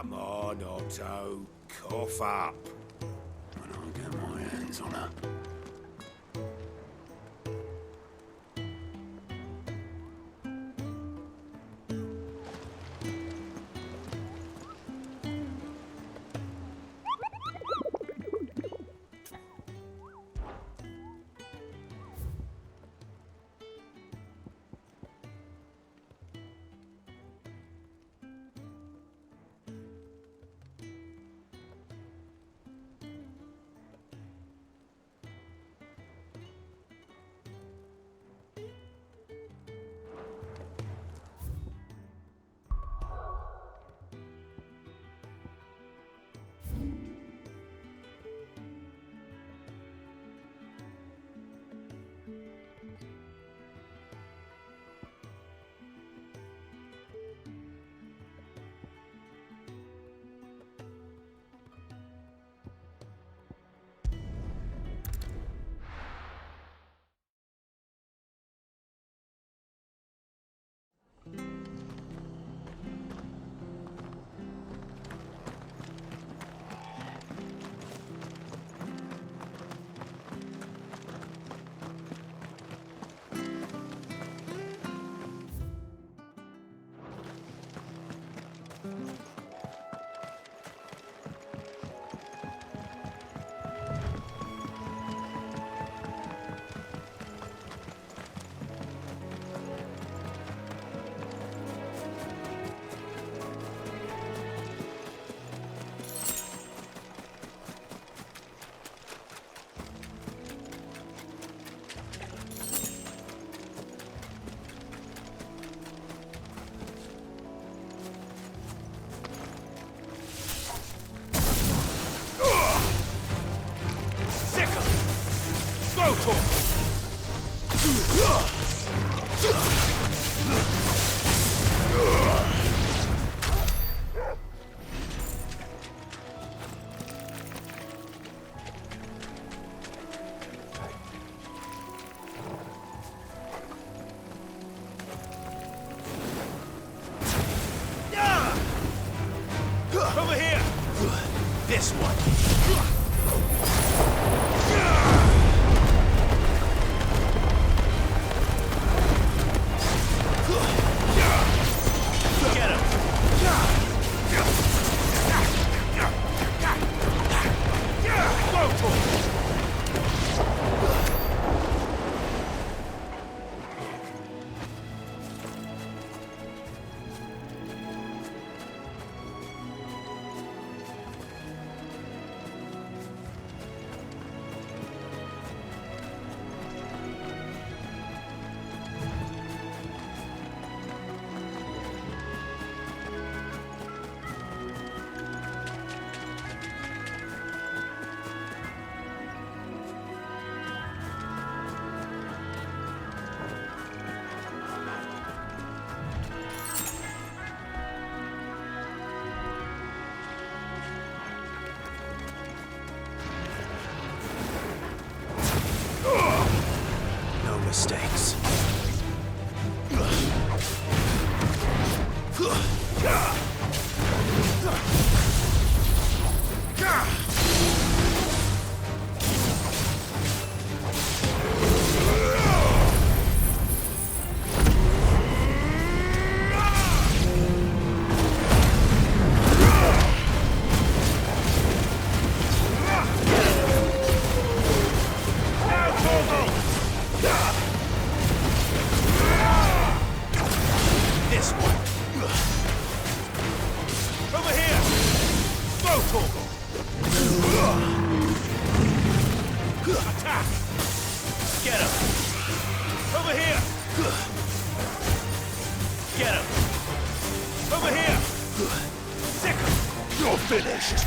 Come on, Otto. Cough up. When I get my hands on her. Over here! This one! Get him! Go for it! Mistakes. Attack! Get him! Over here! Get him! Over here! Sick him! You're finished!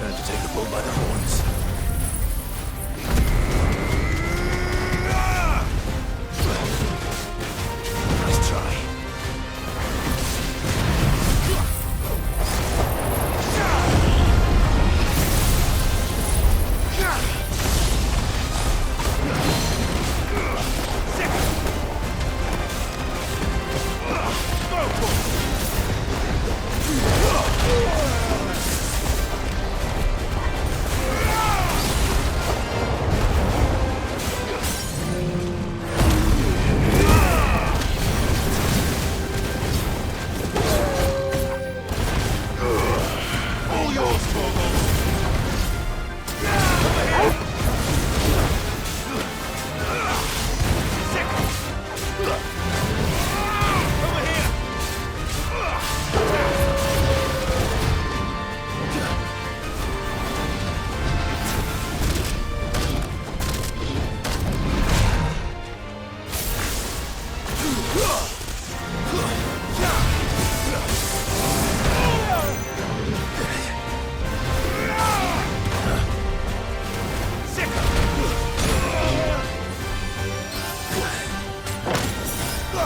Time to take the bull by the horns. Nice try.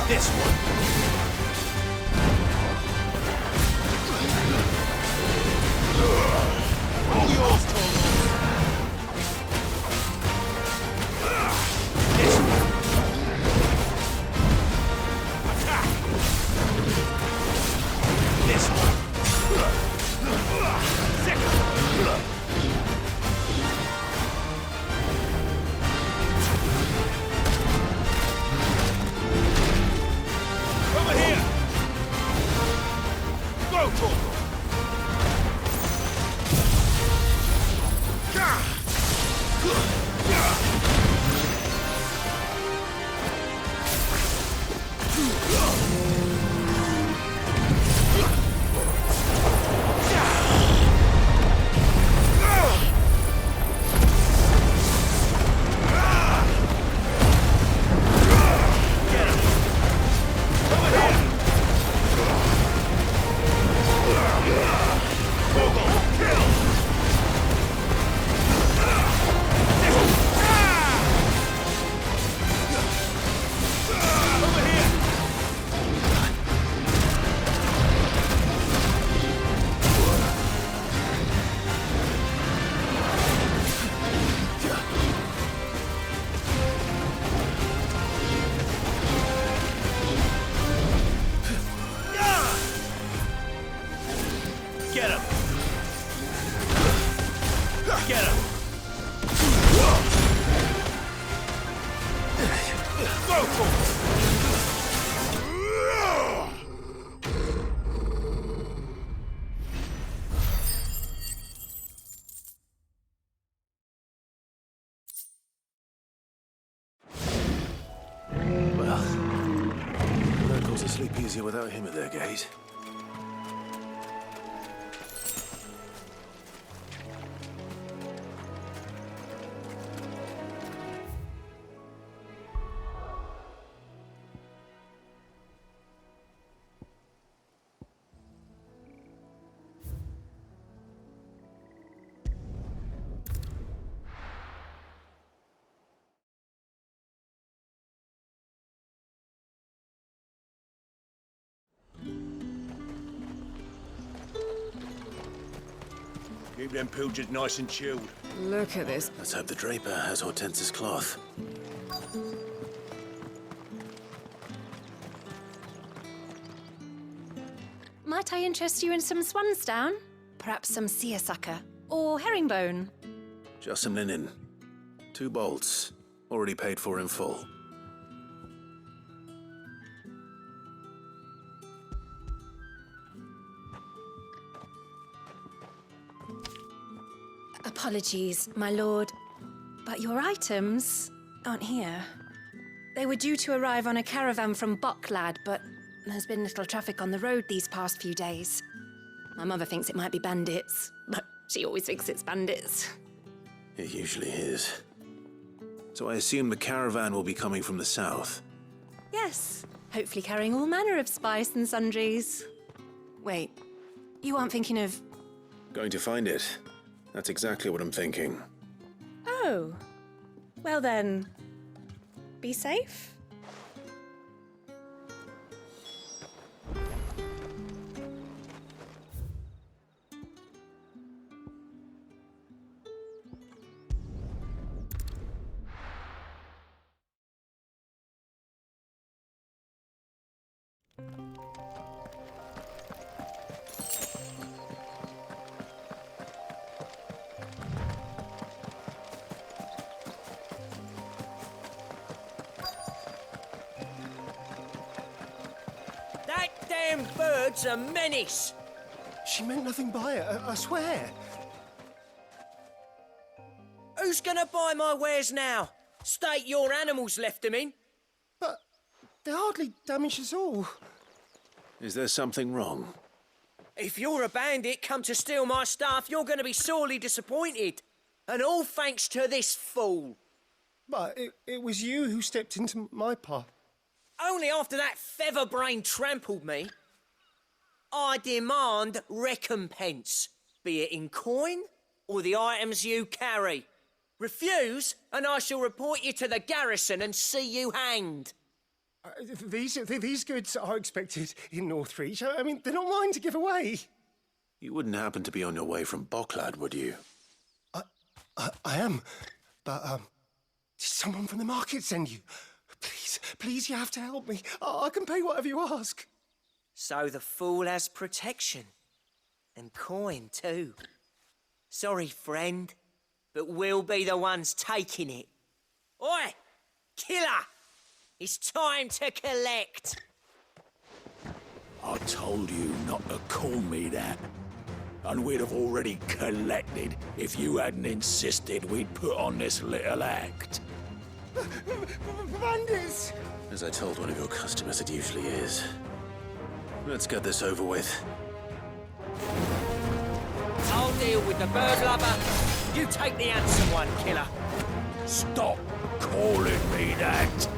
This one. All yours, Torgo. This one. Attack. This one. Second. Get him! Get him! Go for it! Well, locals will sleep easier without him at their gate. Keep them pilchards nice and chilled. Look at this. Let's hope the Draper has Hortense's cloth. Might I interest you in some swansdown? Perhaps some seersucker or herringbone? Just some linen. 2 bolts. Already paid for in full. Apologies, my lord, but your items aren't here. They were due to arrive on a caravan from Bocklad, but there's been little traffic on the road these past few days. My mother thinks it might be bandits, but she always thinks it's bandits. It usually is. So I assume the caravan will be coming from the south. Yes, hopefully carrying all manner of spice and sundries. Wait, you aren't thinking of... Going to find it. That's exactly what I'm thinking. Oh. Well then, be safe. That damn bird's a menace! She meant nothing by it, I swear. Who's gonna buy my wares now? State your animals left them in. But they hardly damaged us all. Is there something wrong? If you're a bandit come to steal my stuff, you're gonna be sorely disappointed. And all thanks to this fool. But it was you who stepped into my path. Only after that feather-brain trampled me. I demand recompense, be it in coin or the items you carry. Refuse, and I shall report you to the garrison and see you hanged. These goods are expected in Northreach. I mean, they're not mine to give away. You wouldn't happen to be on your way from Bocklad, would you? I am, but did someone from the market send you? Please, you have to help me. I can pay whatever you ask. So the fool has protection. And coin, too. Sorry, friend, but we'll be the ones taking it. Oi! Killer! It's time to collect! I told you not to call me that. And we'd have already collected if you hadn't insisted we'd put on this little act. Bandits! As I told one of your customers, it usually is. Let's get this over with. I'll deal with the bird lover. You take the handsome one, killer. Stop calling me that.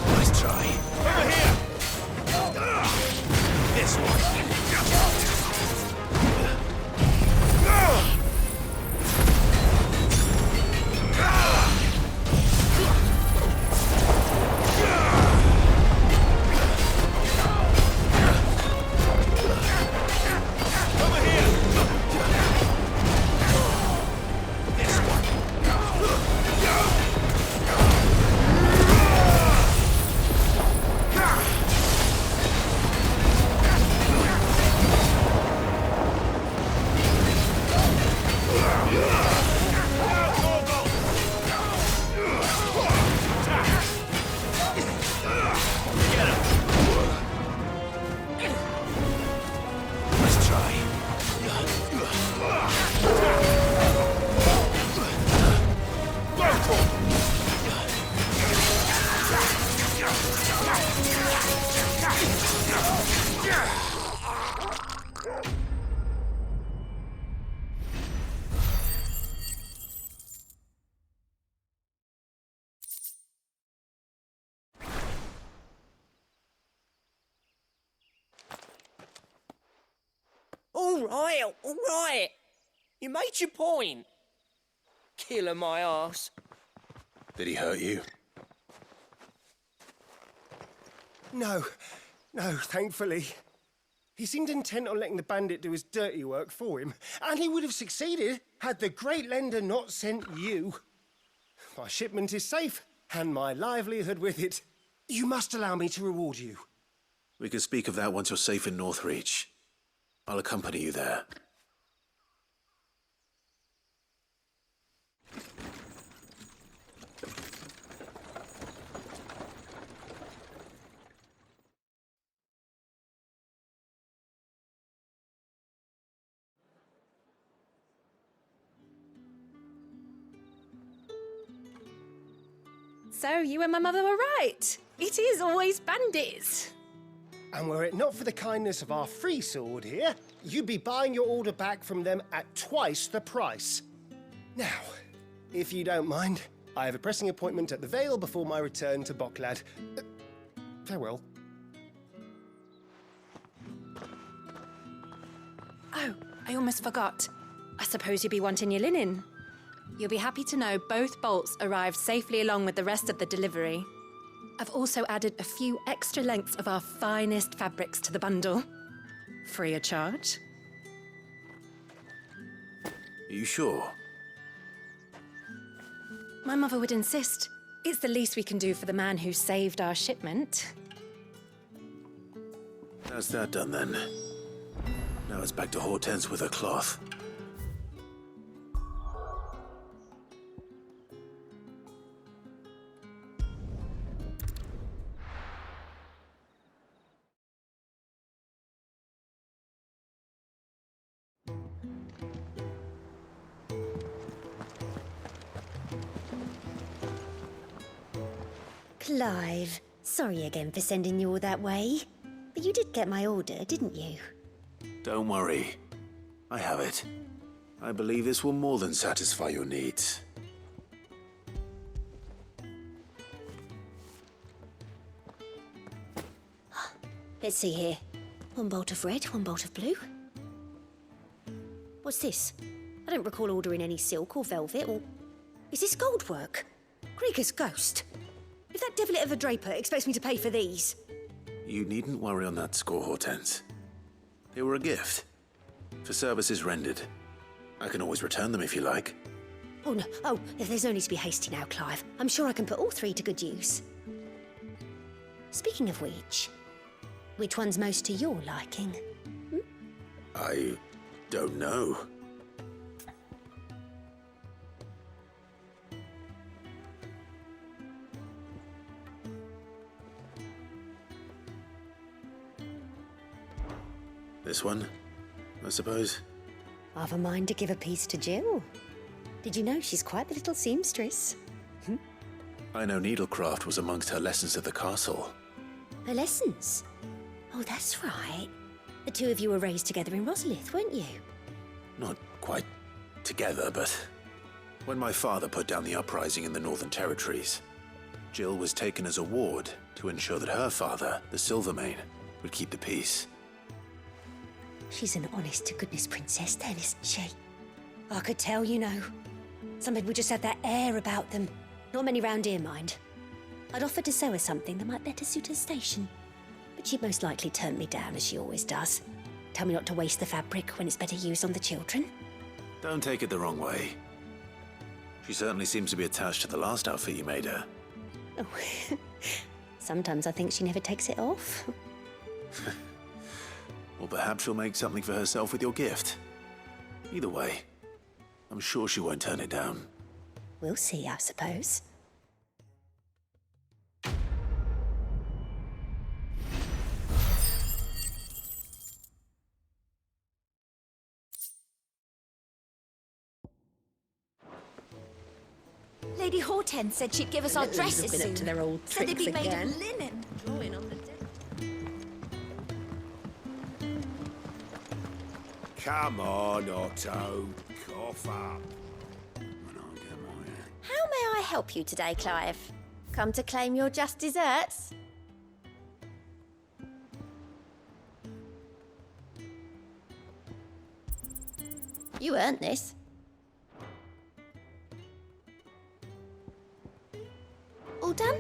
Nice try. Over here! This one. Over here! This one. Nice try. All right. You made your point. Killer my ass. Did he hurt you? No, thankfully. He seemed intent on letting the bandit do his dirty work for him, and he would have succeeded had the great lender not sent you. My shipment is safe, and my livelihood with it. You must allow me to reward you. We can speak of that once you're safe in Northreach. I'll accompany you there. So you and my mother were right. It is always bandits. And were it not for the kindness of our free sword here, you'd be buying your order back from them at twice the price. Now, if you don't mind, I have a pressing appointment at the Vale before my return to Bocklad. Farewell. Oh, I almost forgot. I suppose you'll be wanting your linen. You'll be happy to know both bolts arrived safely along with the rest of the delivery. I've also added a few extra lengths of our finest fabrics to the bundle. Free of charge. Are you sure? My mother would insist. It's the least we can do for the man who saved our shipment. That's that done then. Now it's back to Hortense with her cloth. Clive, sorry again for sending you all that way. But you did get my order, didn't you? Don't worry. I have it. I believe this will more than satisfy your needs. Let's see here. One bolt of red, one bolt of blue. What's this? I don't recall ordering any silk or velvet or... Is this gold work? Krieger's ghost. If that devilet of a draper expects me to pay for these... You needn't worry on that score, Hortense. They were a gift. For services rendered. I can always return them if you like. Oh, no. Oh, there's no need to be hasty now, Clive. I'm sure I can put all three to good use. Speaking of which one's most to your liking? I don't know. This one, I suppose. I've a mind to give a piece to Jill. Did you know she's quite the little seamstress? I know needlecraft was amongst her lessons at the castle. Her lessons? Oh, that's right. The two of you were raised together in Rosalith, weren't you? Not quite together, but when my father put down the uprising in the Northern Territories, Jill was taken as a ward to ensure that her father, the Silvermane, would keep the peace. She's an honest-to-goodness princess then, isn't she? I could tell, you know. Some people just have that air about them. Not many round here, mind. I'd offered to sew her something that might better suit her station. But she'd most likely turn me down, as she always does. Tell me not to waste the fabric when it's better used on the children. Don't take it the wrong way. She certainly seems to be attached to the last outfit you made her. Oh, sometimes I think she never takes it off. Or perhaps she'll make something for herself with your gift. Either way, I'm sure she won't turn it down. We'll see, I suppose. Lady Hortense said she'd give us our dresses Been soon. up to their old Said they'd tricks be made again. of linen. Drawing on the deck. Come on, Otto. Cough up. How may I help you today, Clive? Come to claim your just desserts? You earned this. All done?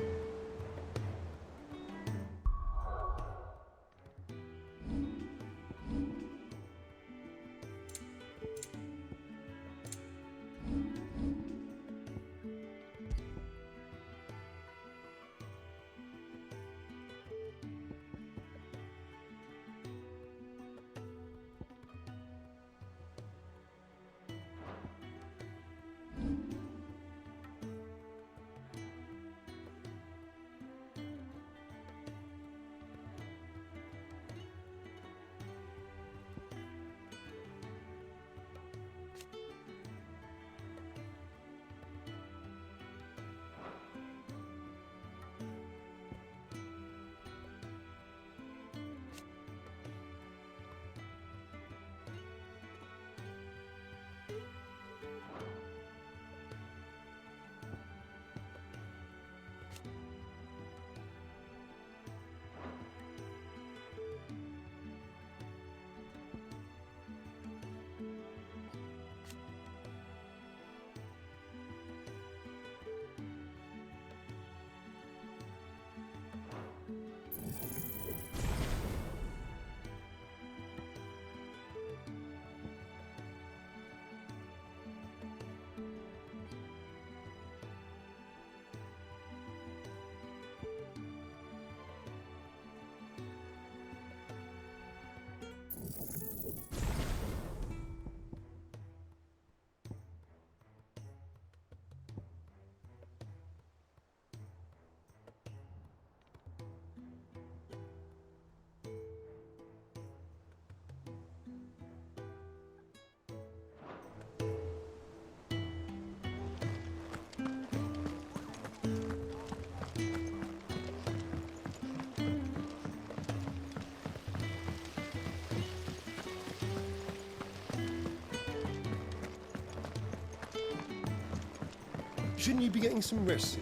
Shouldn't you be getting some rest?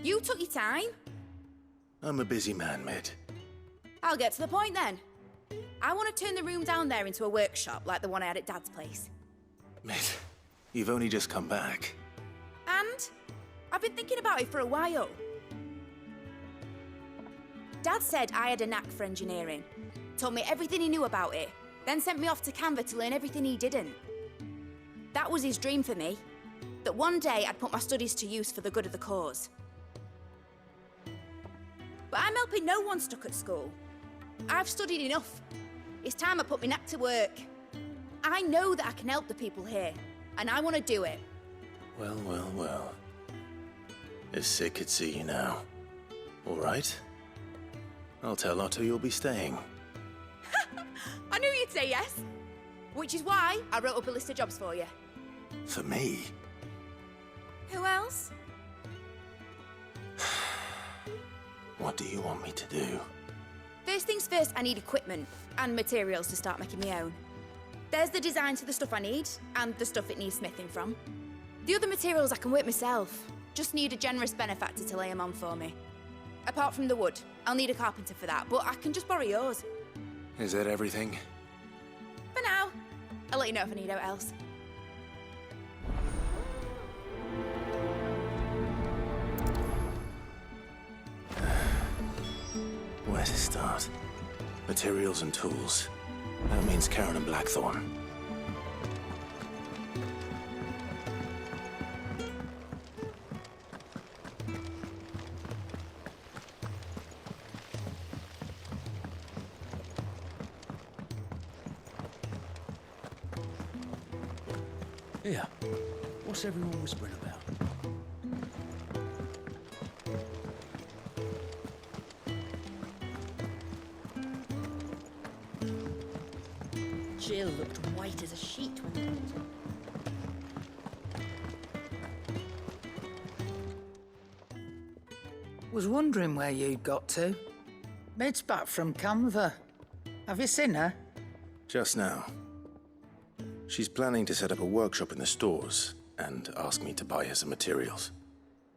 You took your time. I'm a busy man, Mid. I'll get to the point then. I want to turn the room down there into a workshop like the one I had at Dad's place. Mid, you've only just come back. And I've been thinking about it for a while. Dad said I had a knack for engineering, told me everything he knew about it, then sent me off to Canva to learn everything he didn't. That was his dream for me, that one day I'd put my studies to use for the good of the cause. But I'm helping no one stuck at school. I've studied enough. It's time I put my knack to work. I know that I can help the people here, and I want to do it. Well, well, well. If Cid could see you now. All right. I'll tell Otto you'll be staying. I knew you'd say yes. Which is why I wrote up a list of jobs for you. For me? Who else? What do you want me to do? First things first, I need equipment and materials to start making my own. There's the designs for the stuff I need and the stuff it needs smithing from. The other materials I can work myself. Just need a generous benefactor to lay them on for me. Apart from the wood, I'll need a carpenter for that, but I can just borrow yours. Is that everything? For now. I'll let you know if I need out else. Where to start? Materials and tools. That means Karen and Blackthorn. Here, what's everyone whispering about? Jill looked white as a sheet when Was wondering where you'd got to. Mid's back from Canva. Have you seen her? Just now. She's planning to set up a workshop in the stores and ask me to buy her some materials.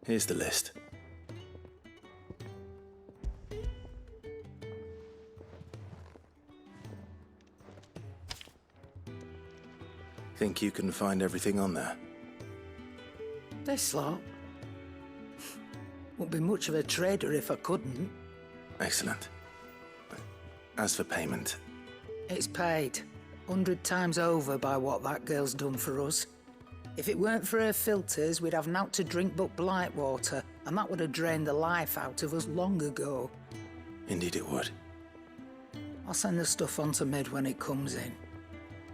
Here's the list. Think you can find everything on there? This lot. Wouldn't be much of a trader if I couldn't. Excellent. As for payment, It's paid 100 times over by what that girl's done for us. If it weren't for her filters, we'd have naught to drink but blight water, and that would have drained the life out of us long ago. indeed it would. I'll send the stuff on to Mid when it comes in.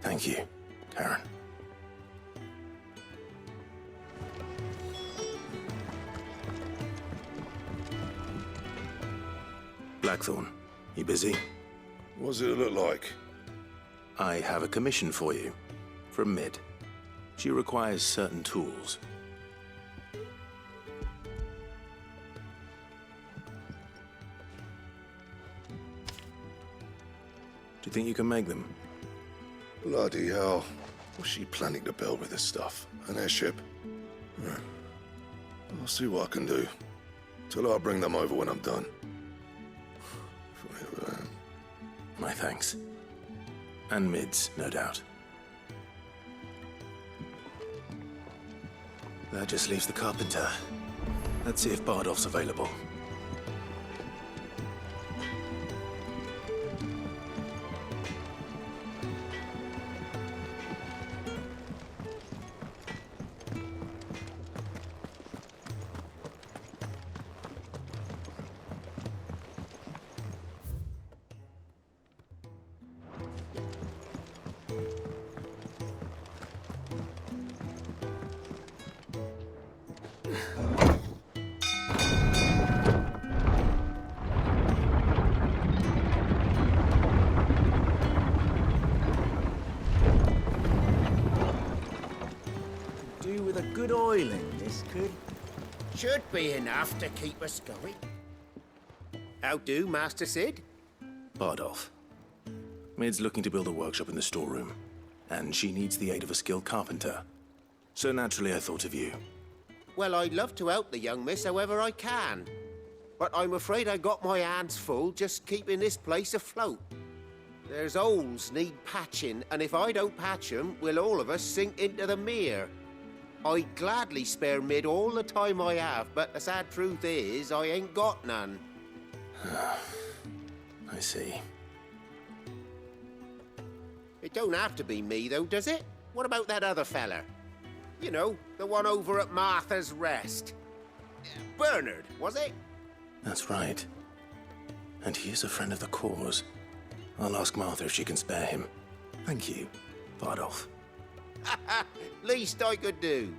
Thank you, Karen. Blackthorn, you busy? What's it look like? I have a commission for you, from Mid. She requires certain tools. Do you think you can make them? Bloody hell. What's she planning to build with this stuff? An airship? Yeah. I'll see what I can do. Tell her I'll bring them over when I'm done. If I ever am. My thanks. And Mid's, no doubt. That just leaves the carpenter. Let's see if Bardolph's available. Do with a good oiling, this could. Should be enough to keep us going. How do, Master Cid? Bardolph. Mid's looking to build a workshop in the storeroom, and she needs the aid of a skilled carpenter. So naturally I thought of you. Well, I'd love to help the young miss however I can. But I'm afraid I got my hands full just keeping this place afloat. There's holes need patching, and if I don't patch them, we'll all of us sink into the mere. I'd gladly spare Mid all the time I have, but the sad truth is, I ain't got none. I see. It don't have to be me, though, does it? What about that other fella? You know, the one over at Martha's Rest. Bernard, was it? That's right. And he is a friend of the cause. I'll ask Martha if she can spare him. Thank you, Bardolph. Least I could do.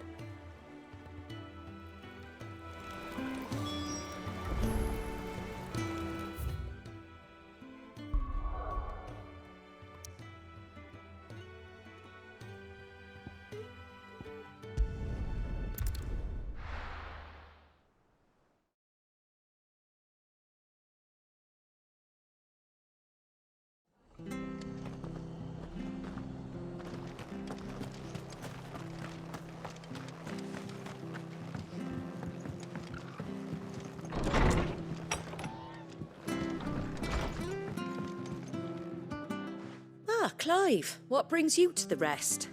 Ah, Clive, what brings you to the Rest?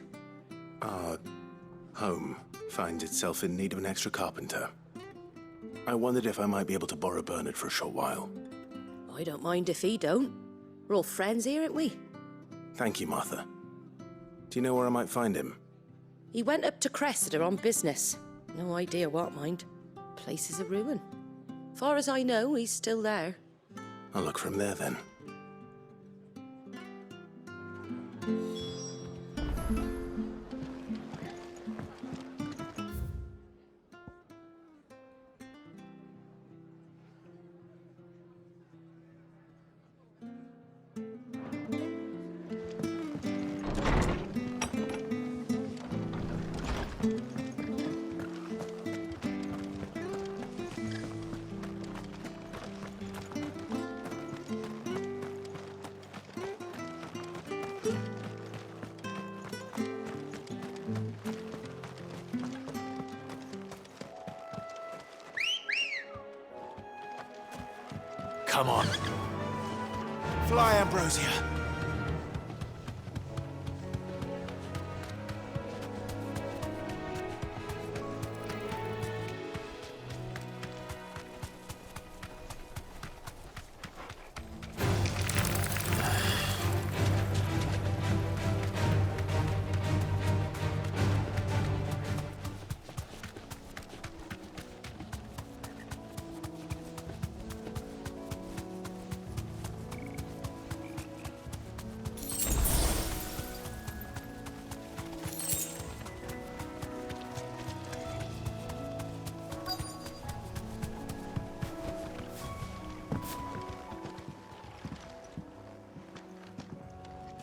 Our home finds itself in need of an extra carpenter. I wondered if I might be able to borrow Bernard for a short while. I don't mind if he don't. We're all friends here, aren't we? Thank you, Martha. Do you know where I might find him? He went up to Cressida on business. No idea what, mind. Place is a ruin. Far as I know, he's still there. I'll look for him there, then. Come on. Fly, Ambrosia.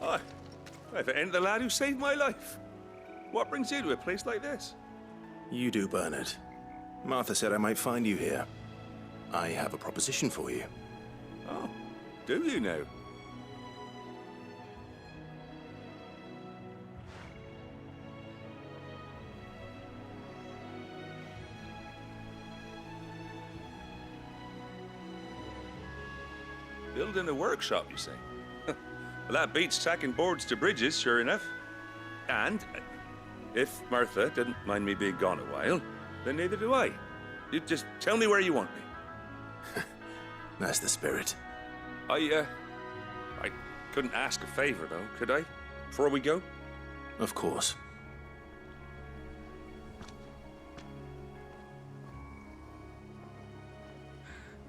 Hi. If it ain't the lad who saved my life. What brings you to a place like this? You do, Bernard. Martha said I might find you here. I have a proposition for you. Oh, do you now? Building a workshop, you say? Well, that beats tacking boards to bridges, sure enough. And if Martha didn't mind me being gone a while, then neither do I. You just tell me where you want me. That's the spirit. I couldn't ask a favor, though, could I? Before we go? Of course.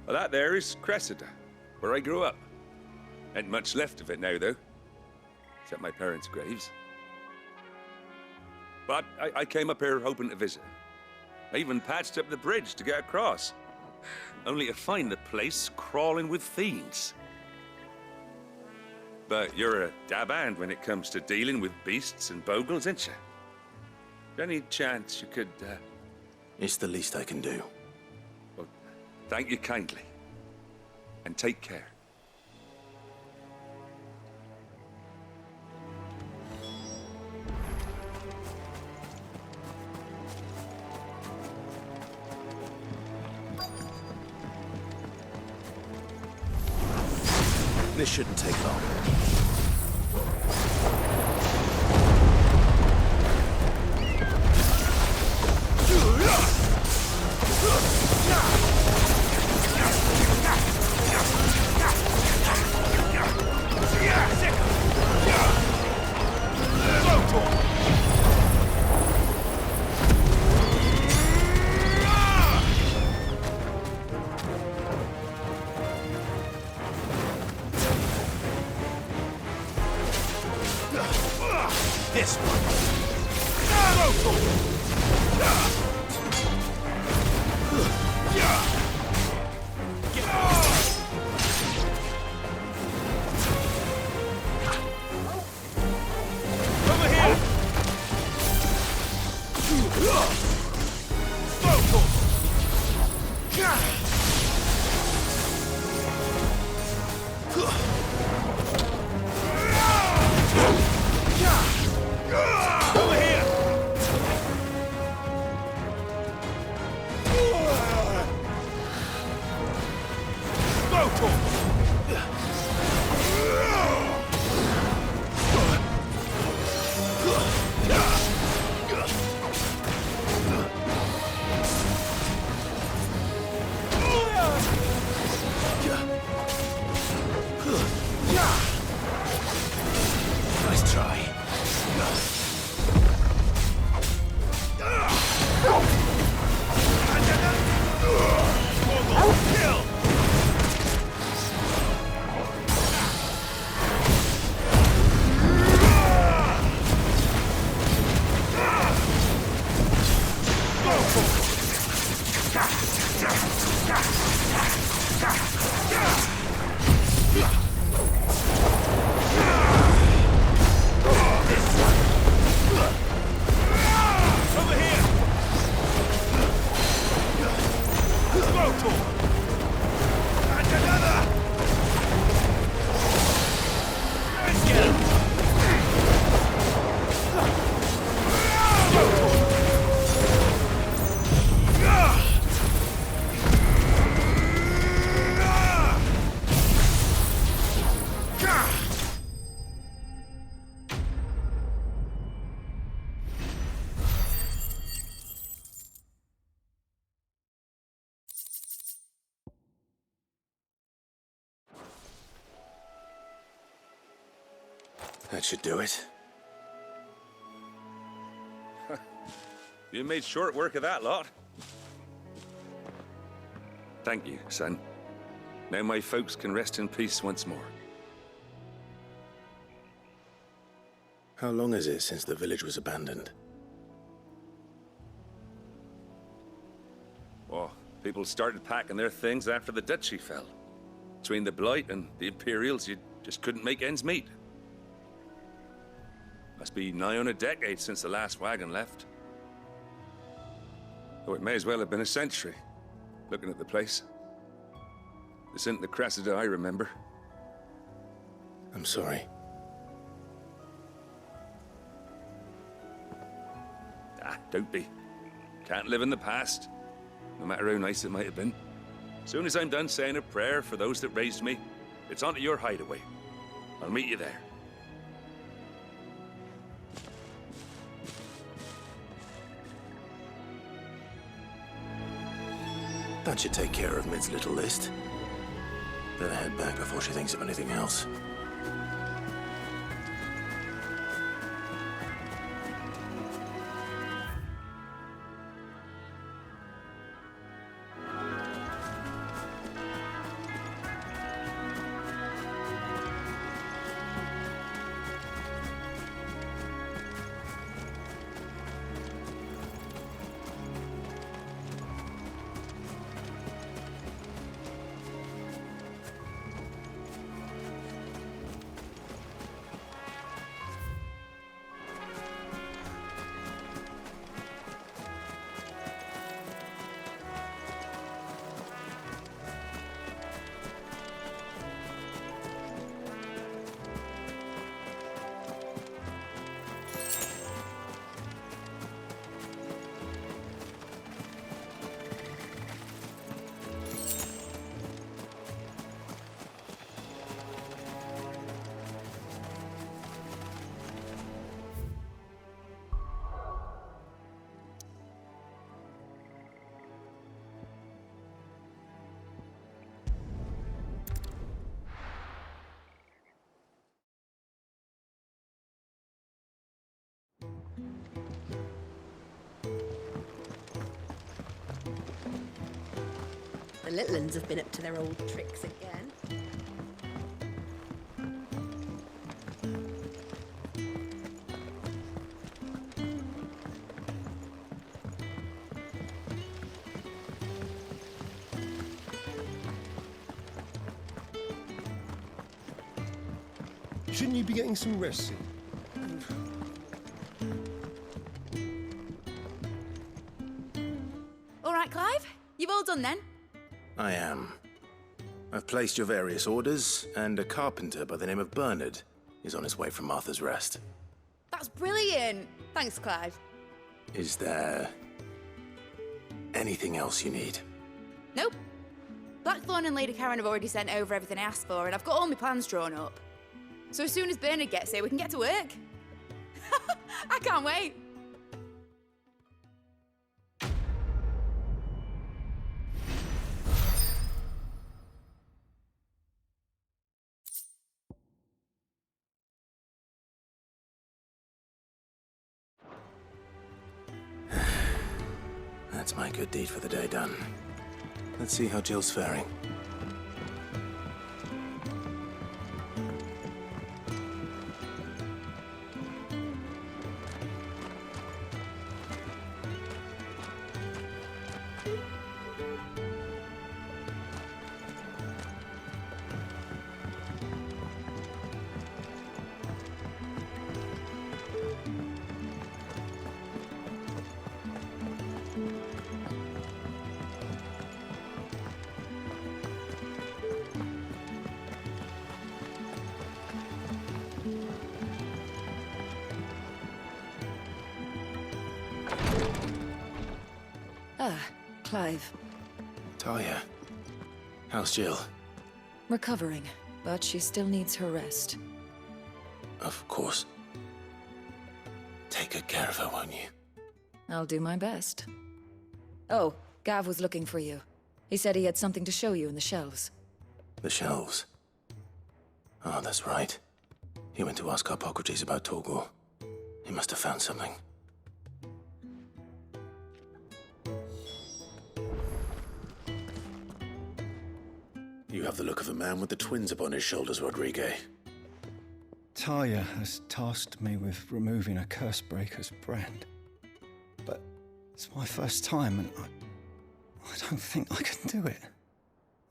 Well, that there is Cressida, where I grew up. Ain't much left of it now, though. Except my parents' graves. But I came up here hoping to visit. I even patched up the bridge to get across. Only to find the place crawling with fiends. But you're a dab hand when it comes to dealing with beasts and bogles, ain't you? Any chance you could, It's the least I can do. Well, thank you kindly. And take care. This shouldn't take long. This one. Over here! Over here! Nice try. Over here! And another! Let's get him! That should do it. You made short work of that lot. Thank you, son. Now my folks can rest in peace once more. How long is it since the village was abandoned? Oh, people started packing their things after the duchy fell. Between the Blight and the Imperials, you just couldn't make ends meet. Must be nigh on a decade since the last wagon left. Oh, it may as well have been a century, looking at the place. This isn't the Cressida I remember. I'm sorry. Ah, don't be. Can't live in the past, no matter how nice it might have been. Soon as I'm done saying a prayer for those that raised me, it's on to your hideaway. I'll meet you there. That should take care of Mid's little list. Better head back before she thinks of anything else. The little uns have been up to their old tricks again. Shouldn't you be getting some rest soon? All right, Clive? You've all done then? I am. I've placed your various orders, and a carpenter by the name of Bernard is on his way from Martha's Rest. That's brilliant. Thanks, Clive. Is there anything else you need? Nope. Blackthorn and Lady Karen have already sent over everything I asked for, and I've got all my plans drawn up. So as soon as Bernard gets here, we can get to work. I can't wait. That's my good deed for the day done. Let's see how Jill's faring. Ah, Clive. Talia, how's Jill? Recovering, but she still needs her rest. Of course. Take good care of her, won't you? I'll do my best. Oh, Gav was looking for you. He said he had something to show you in the shelves. The shelves? Oh, that's right. He went to ask Hippocrates about Torgor. He must have found something. You have the look of a man with the twins upon his shoulders, Rodrigue. Talia has tasked me with removing a Cursebreaker's brand. But it's my first time, and I don't think I can do it.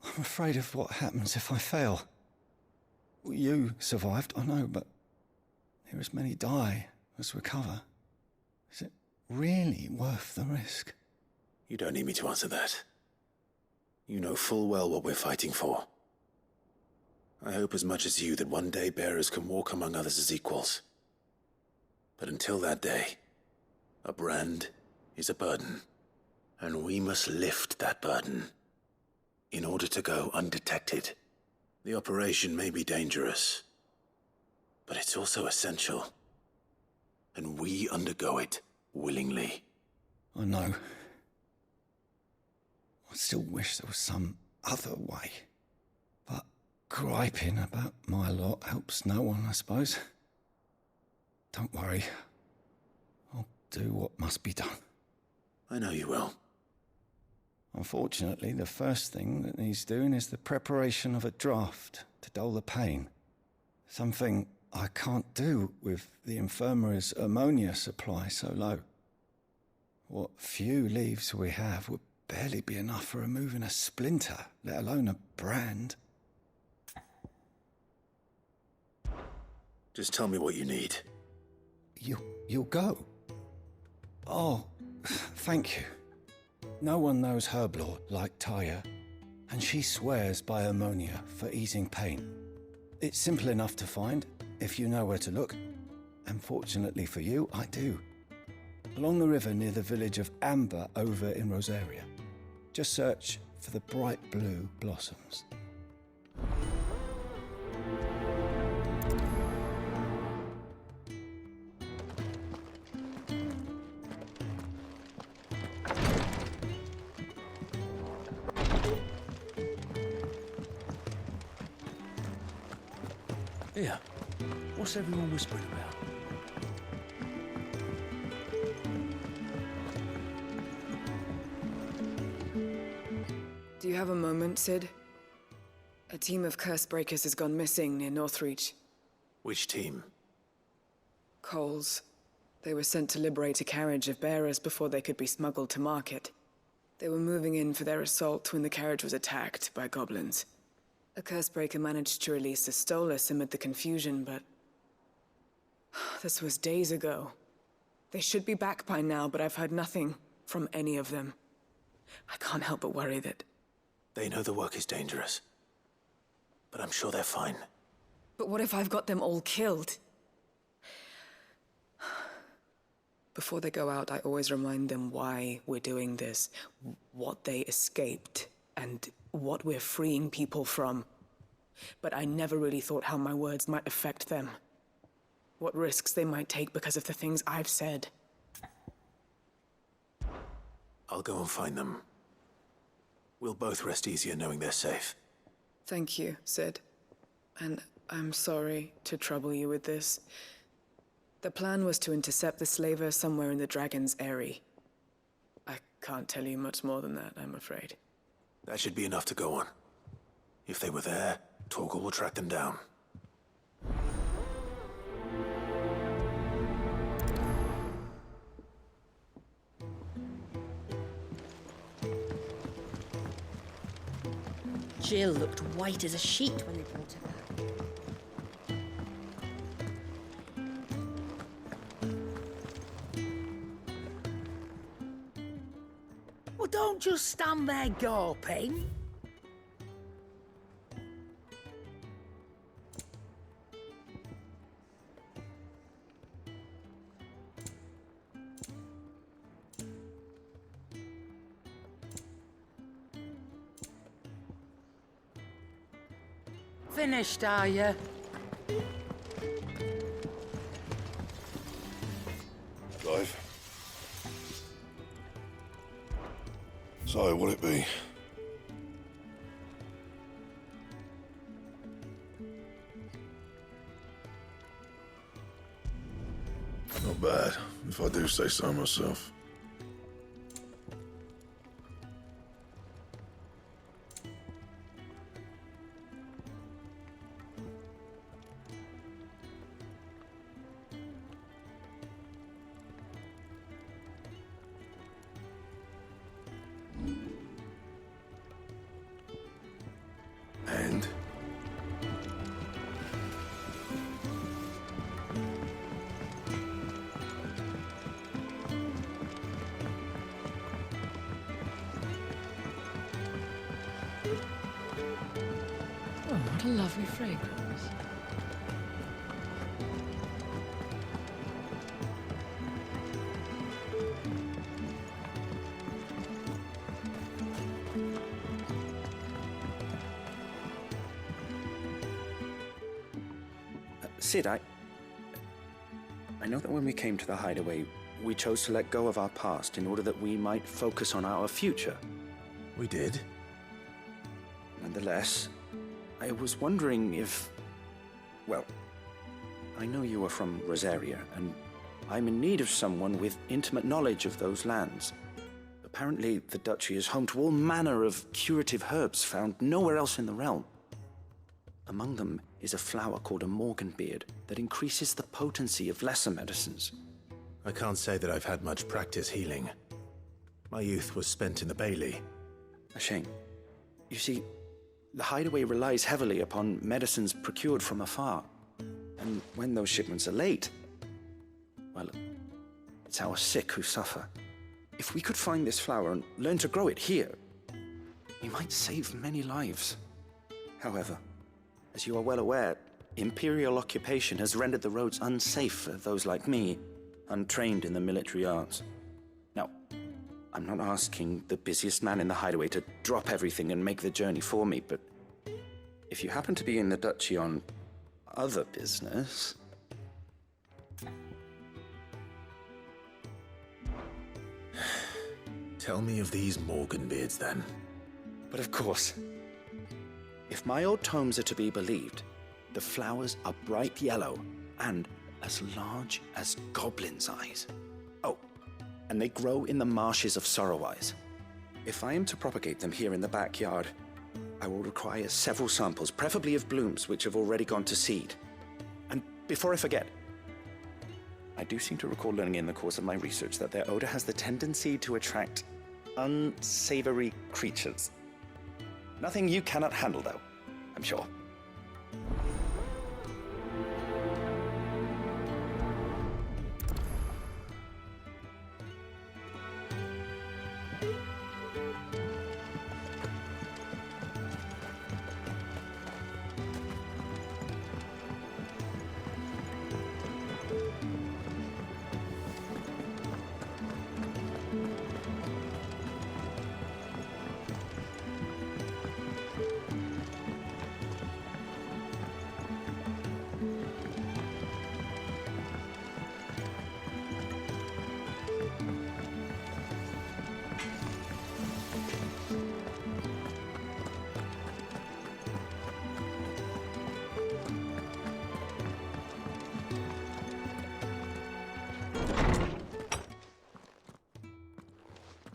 I'm afraid of what happens if I fail. You survived, I know, but there as many die as recover. Is it really worth the risk? You don't need me to answer that. You know full well what we're fighting for. I hope as much as you that one day bearers can walk among others as equals. But until that day, a brand is a burden, and we must lift that burden in order to go undetected. The operation may be dangerous, but it's also essential, and we undergo it willingly. I know. I still wish there was some other way. But griping about my lot helps no one, I suppose. Don't worry. I'll do what must be done. I know you will. Unfortunately, the first thing that needs doing is the preparation of a draft to dull the pain. Something I can't do with the infirmary's ammonia supply so low. What few leaves we have would barely be enough for removing a splinter, let alone a brand. Just tell me what you need. You'll go? Oh, thank you. No one knows Herblord like Talia, and she swears by ammonia for easing pain. It's simple enough to find, if you know where to look. And fortunately for you, I do. Along the river near the village of Amber over in Rosaria. Just search for the bright blue blossoms. Here, what's everyone whispering about? Do you you have a moment, Cid? A team of curse breakers has gone missing near Northreach. Which team? Coles. They were sent to liberate a carriage of bearers before they could be smuggled to market. They were moving in for their assault when the carriage was attacked by goblins. A curse breaker managed to release a Stolas amid the confusion, but... this was days ago. They should be back by now, but I've heard nothing from any of them. I can't help but worry that... They know the work is dangerous. But I'm sure they're fine. But what if I've got them all killed? Before they go out, I always remind them why we're doing this, what they escaped, and what we're freeing people from. But I never really thought how my words might affect them. What risks they might take because of the things I've said. I'll go and find them. We'll both rest easier knowing they're safe. Thank you, Cid. And I'm sorry to trouble you with this. The plan was to intercept the slaver somewhere in the Dragon's Eyrie. I can't tell you much more than that, I'm afraid. That should be enough to go on. If they were there, Torgal will track them down. Jill looked white as a sheet when they brought her back. Well, don't just stand there gawping. Finished, are you? Clive. So, will it be? Not bad, if I do say so myself. And? Oh, what a lovely fragrance. Cid, I know that when we came to the hideaway, we chose to let go of our past in order that we might focus on our future. We did. Nonetheless, I was wondering if... Well, I know you are from Rosaria, and I'm in need of someone with intimate knowledge of those lands. Apparently, the duchy is home to all manner of curative herbs found nowhere else in the realm. Among them is a flower called a morganbeard that increases the potency of lesser medicines. I can't say that I've had much practice healing. My youth was spent in the Bailey. A shame. You see, the hideaway relies heavily upon medicines procured from afar. And when those shipments are late, well, it's our sick who suffer. If we could find this flower and learn to grow it here, we might save many lives. However, as you are well aware, Imperial occupation has rendered the roads unsafe for those like me, untrained in the military arts. Now, I'm not asking the busiest man in the hideaway to drop everything and make the journey for me, but if you happen to be in the duchy on other business... Tell me of these morganbeards, then. But of course. If my old tomes are to be believed, the flowers are bright yellow and as large as goblins' eyes. Oh, and they grow in the marshes of Sorrowise. If I am to propagate them here in the backyard, I will require several samples, preferably of blooms which have already gone to seed. And before I forget, I do seem to recall learning in the course of my research that their odor has the tendency to attract unsavory creatures. Nothing you cannot handle, though, I'm sure.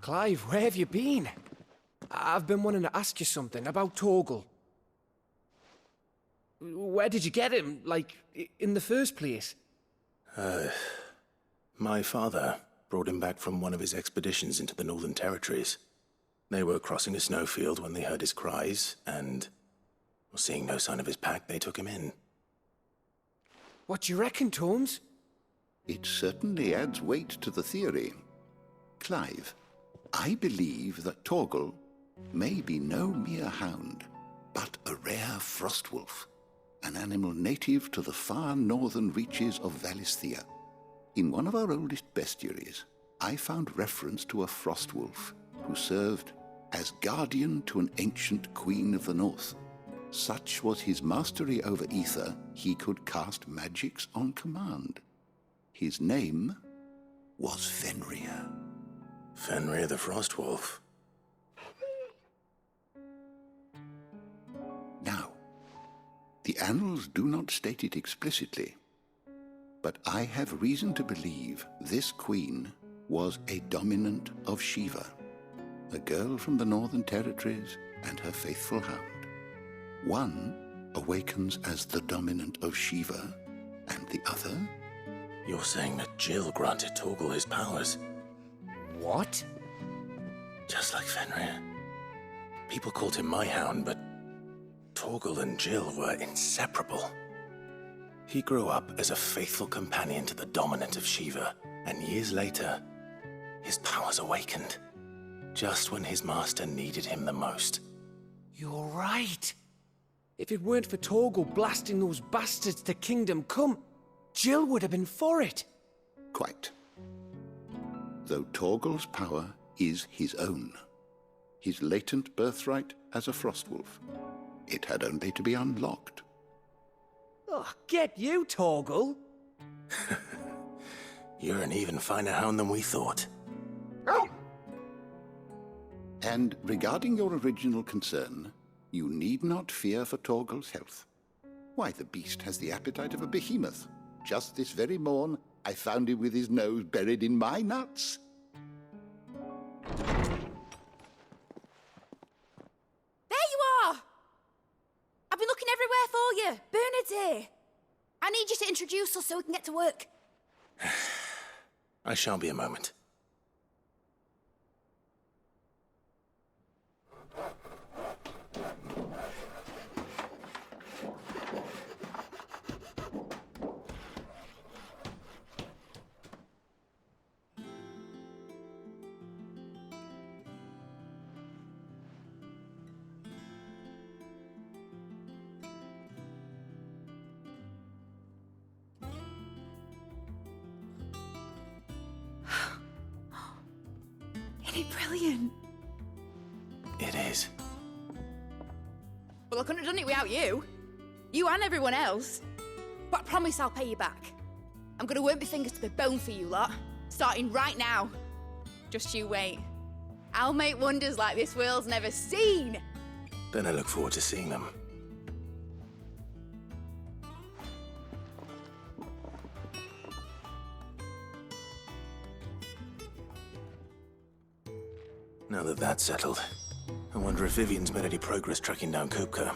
Clive, where have you been? I've been wanting to ask you something about Torgal. Where did you get him, like, in the first place? My father brought him back from one of his expeditions into the Northern Territories. They were crossing a snowfield when they heard his cries, and, seeing no sign of his pack, they took him in. What do you reckon, Tomes? It certainly adds weight to the theory. Clive, I believe that Torgal may be no mere hound, but a rare frostwolf, an animal native to the far northern reaches of Valisthea. In one of our oldest bestiaries, I found reference to a frostwolf who served as guardian to an ancient queen of the north. Such was his mastery over ether, he could cast magics on command. His name was Fenrir. Fenrir the Frostwolf. Now, the annals do not state it explicitly, but I have reason to believe this queen was a dominant of Shiva, a girl from the Northern Territories and her faithful hound. One awakens as the dominant of Shiva, and the other... You're saying that Jill granted Torgal his powers? What? Just like Fenrir. People called him my hound, but Torgal and Jill were inseparable. He grew up as a faithful companion to the dominant of Shiva, and years later, his powers awakened, just when his master needed him the most. You're right. If it weren't for Torgal blasting those bastards to Kingdom Come, Jill would have been for it. Quite. Though Torgal's power is his own, his latent birthright as a frostwolf. It had only to be unlocked. Oh, get you, Torgal! You're an even finer hound than we thought. And regarding your original concern, you need not fear for Torgal's health. Why, the beast has the appetite of a behemoth. Just this very morn, I found him with his nose buried in my nuts. There you are! I've been looking everywhere for you. Bernard's here. I need you to introduce us so we can get to work. I shan't be a moment. Isn't it brilliant? It is. Well, I couldn't have done it without you. You and everyone else. But I promise I'll pay you back. I'm gonna work my fingers to the bone for you lot, starting right now. Just you wait. I'll make wonders like this world's never seen. Then I look forward to seeing them. Now that that's settled, I wonder if Vivian's made any progress tracking down Kupka.